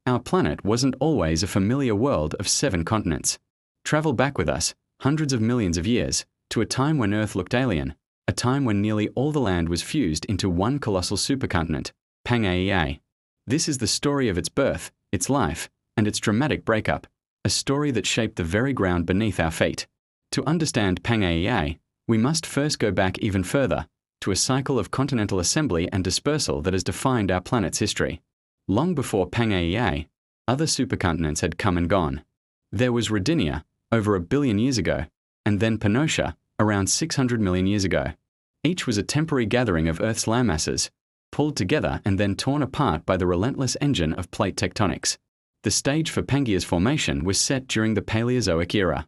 Our planet wasn't always a familiar world of 7 continents. Travel back with us, hundreds of millions of years, to a time when Earth looked alien, a time when nearly all the land was fused into one colossal supercontinent, Pangaea. This is the story of its birth, its life, and its dramatic breakup, a story that shaped the very ground beneath our feet. To understand Pangaea, we must first go back even further, to a cycle of continental assembly and dispersal that has defined our planet's history. Long before Pangaea, other supercontinents had come and gone. There was Rodinia, over 1 billion years ago, and then Pangaea, around 600 million years ago. Each was a temporary gathering of Earth's landmasses, pulled together and then torn apart by the relentless engine of plate tectonics. The stage for Pangaea's formation was set during the Paleozoic era.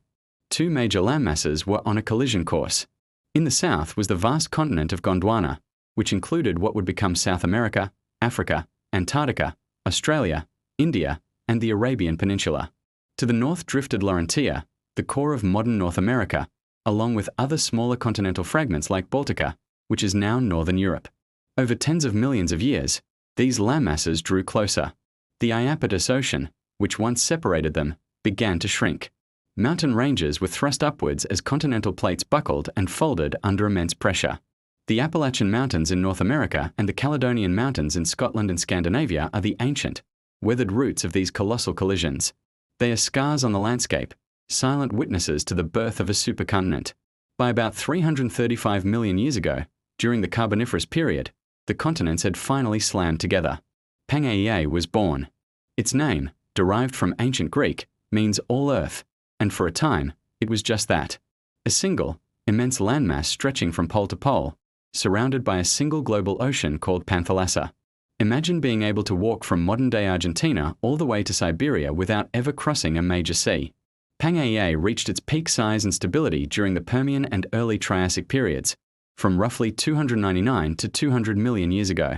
2 major landmasses were on a collision course. In the south was the vast continent of Gondwana, which included what would become South America, Africa, Antarctica, Australia, India, and the Arabian Peninsula. To the north drifted Laurentia, the core of modern North America, along with other smaller continental fragments like Baltica, which is now northern Europe. Over tens of millions of years, these landmasses drew closer. The Iapetus Ocean, which once separated them, began to shrink. Mountain ranges were thrust upwards as continental plates buckled and folded under immense pressure. The Appalachian Mountains in North America and the Caledonian Mountains in Scotland and Scandinavia are the ancient, weathered roots of these colossal collisions. They are scars on the landscape, silent witnesses to the birth of a supercontinent. By about 335 million years ago, during the Carboniferous period, the continents had finally slammed together. Pangaea was born. Its name, derived from ancient Greek, means all earth, and for a time, it was just that. A single, immense landmass stretching from pole to pole, surrounded by a single global ocean called Panthalassa. Imagine being able to walk from modern-day Argentina all the way to Siberia without ever crossing a major sea. Pangaea reached its peak size and stability during the Permian and early Triassic periods, from roughly 299 to 200 million years ago.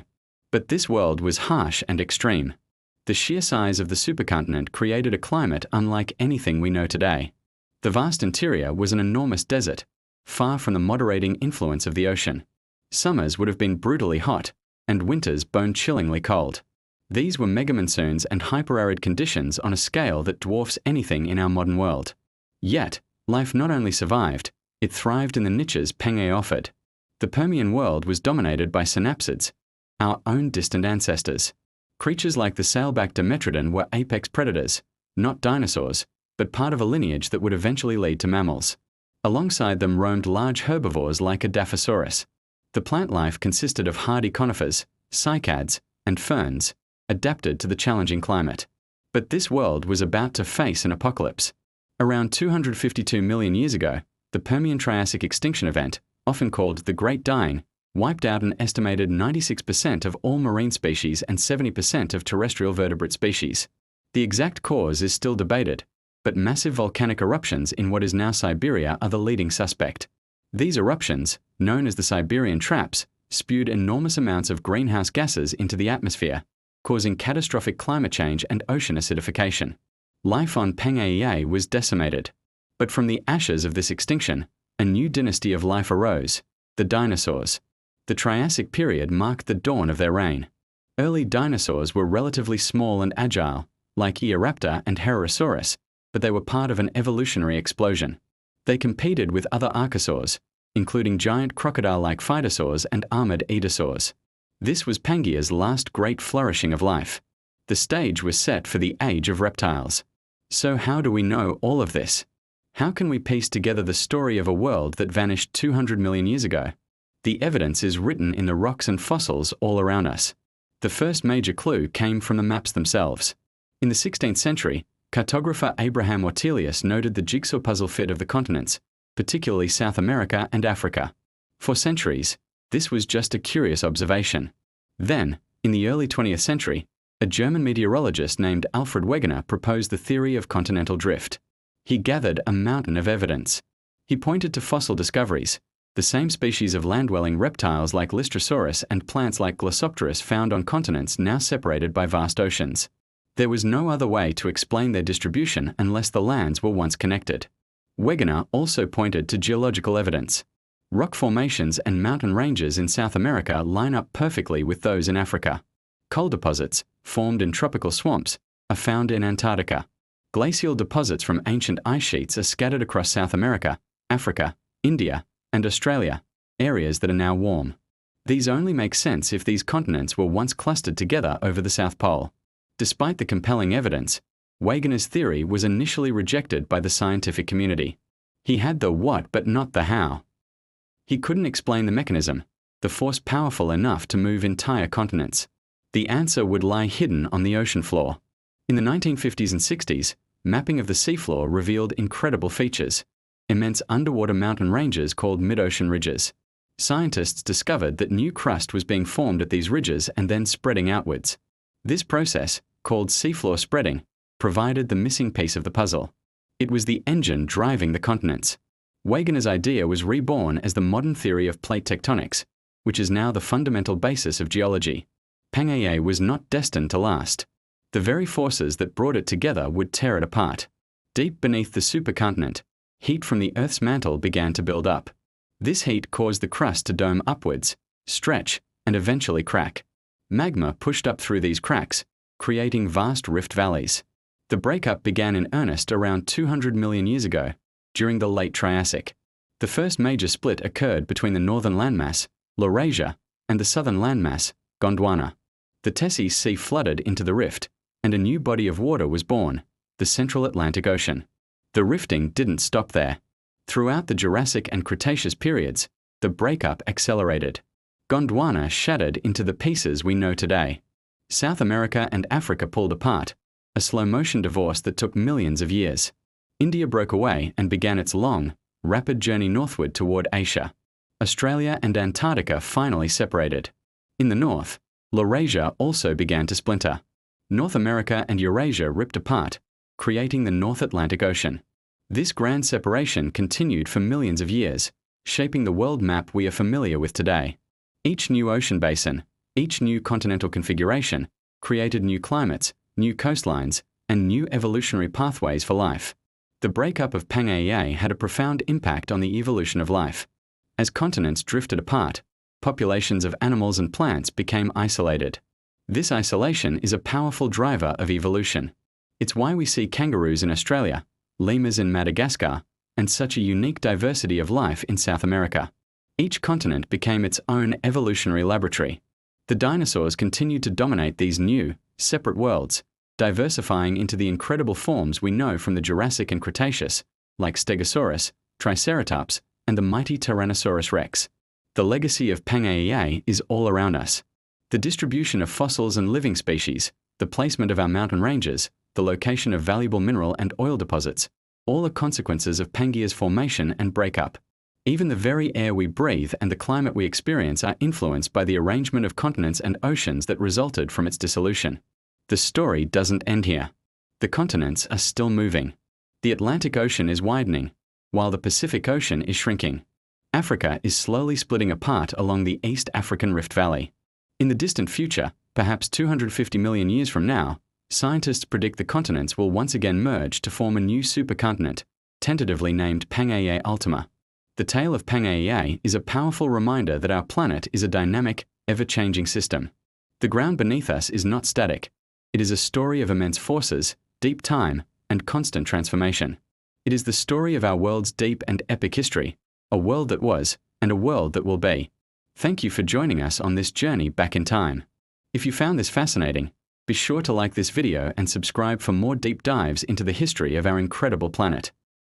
But this world was harsh and extreme. The sheer size of the supercontinent created a climate unlike anything we know today. The vast interior was an enormous desert, far from the moderating influence of the ocean. Summers would have been brutally hot, and winters bone-chillingly cold. These were megamonsoons and hyperarid conditions on a scale that dwarfs anything in our modern world. Yet, life not only survived, it thrived in the niches Pangaea offered. The Permian world was dominated by synapsids, our own distant ancestors. Creatures like the sailback Dimetrodon were apex predators, not dinosaurs, but part of a lineage that would eventually lead to mammals. Alongside them roamed large herbivores like a Dilophosaurus. The plant life consisted of hardy conifers, cycads, and ferns, adapted to the challenging climate. But this world was about to face an apocalypse. Around 252 million years ago, the Permian-Triassic extinction event, often called the Great Dying, wiped out an estimated 96% of all marine species and 70% of terrestrial vertebrate species. The exact cause is still debated, but massive volcanic eruptions in what is now Siberia are the leading suspect. These eruptions, known as the Siberian Traps, spewed enormous amounts of greenhouse gases into the atmosphere, causing catastrophic climate change and ocean acidification. Life on Pangaea was decimated. But from the ashes of this extinction, a new dynasty of life arose, the dinosaurs. The Triassic period marked the dawn of their reign. Early dinosaurs were relatively small and agile, like Eoraptor and Heterosaurus, but they were part of an evolutionary explosion. They competed with other archosaurs, including giant crocodile-like phytosaurs and armored edosaurs. This was Pangaea's last great flourishing of life. The stage was set for the age of reptiles. So how do we know all of this? How can we piece together the story of a world that vanished 200 million years ago? The evidence is written in the rocks and fossils all around us. The first major clue came from the maps themselves. In the 16th century, cartographer Abraham Ortelius noted the jigsaw puzzle fit of the continents, particularly South America and Africa. For centuries, this was just a curious observation. Then, in the early 20th century, a German meteorologist named Alfred Wegener proposed the theory of continental drift. He gathered a mountain of evidence. He pointed to fossil discoveries, the same species of land-dwelling reptiles like Lystrosaurus and plants like Glossopteris found on continents now separated by vast oceans. There was no other way to explain their distribution unless the lands were once connected. Wegener also pointed to geological evidence. Rock formations and mountain ranges in South America line up perfectly with those in Africa. Coal deposits, formed in tropical swamps, are found in Antarctica. Glacial deposits from ancient ice sheets are scattered across South America, Africa, India, and Australia, areas that are now warm. These only make sense if these continents were once clustered together over the South Pole. Despite the compelling evidence, Wegener's theory was initially rejected by the scientific community. He had the what but not the how. He couldn't explain the mechanism, the force powerful enough to move entire continents. The answer would lie hidden on the ocean floor. In the 1950s and 60s, mapping of the seafloor revealed incredible features, immense underwater mountain ranges called mid-ocean ridges. Scientists discovered that new crust was being formed at these ridges and then spreading outwards. This process, called seafloor spreading, provided the missing piece of the puzzle. It was the engine driving the continents. Wegener's idea was reborn as the modern theory of plate tectonics, which is now the fundamental basis of geology. Pangaea was not destined to last. The very forces that brought it together would tear it apart. Deep beneath the supercontinent, heat from the Earth's mantle began to build up. This heat caused the crust to dome upwards, stretch, and eventually crack. Magma pushed up through these cracks, creating vast rift valleys. The breakup began in earnest around 200 million years ago, during the late Triassic. The first major split occurred between the northern landmass, Laurasia, and the southern landmass, Gondwana. The Tethys Sea flooded into the rift, and a new body of water was born, the Central Atlantic Ocean. The rifting didn't stop there. Throughout the Jurassic and Cretaceous periods, the breakup accelerated. Gondwana shattered into the pieces we know today. South America and Africa pulled apart, a slow-motion divorce that took millions of years. India broke away and began its long, rapid journey northward toward Asia. Australia and Antarctica finally separated. In the north, Laurasia also began to splinter. North America and Eurasia ripped apart, creating the North Atlantic Ocean. This grand separation continued for millions of years, shaping the world map we are familiar with today. Each new ocean basin, each new continental configuration, created new climates, new coastlines, and new evolutionary pathways for life. The breakup of Pangaea had a profound impact on the evolution of life. As continents drifted apart, populations of animals and plants became isolated. This isolation is a powerful driver of evolution. It's why we see kangaroos in Australia, lemurs in Madagascar, and such a unique diversity of life in South America. Each continent became its own evolutionary laboratory. The dinosaurs continued to dominate these new, separate worlds, diversifying into the incredible forms we know from the Jurassic and Cretaceous, like Stegosaurus, Triceratops, and the mighty Tyrannosaurus rex. The legacy of Pangaea is all around us. The distribution of fossils and living species, the placement of our mountain ranges, the location of valuable mineral and oil deposits, all are consequences of Pangaea's formation and breakup. Even the very air we breathe and the climate we experience are influenced by the arrangement of continents and oceans that resulted from its dissolution. The story doesn't end here. The continents are still moving. The Atlantic Ocean is widening, while the Pacific Ocean is shrinking. Africa is slowly splitting apart along the East African Rift Valley. In the distant future, perhaps 250 million years from now, scientists predict the continents will once again merge to form a new supercontinent, tentatively named Pangaea Ultima. The tale of Pangaea is a powerful reminder that our planet is a dynamic, ever-changing system. The ground beneath us is not static. It is a story of immense forces, deep time, and constant transformation. It is the story of our world's deep and epic history, a world that was, and a world that will be. Thank you for joining us on this journey back in time. If you found this fascinating, be sure to like this video and subscribe for more deep dives into the history of our incredible planet.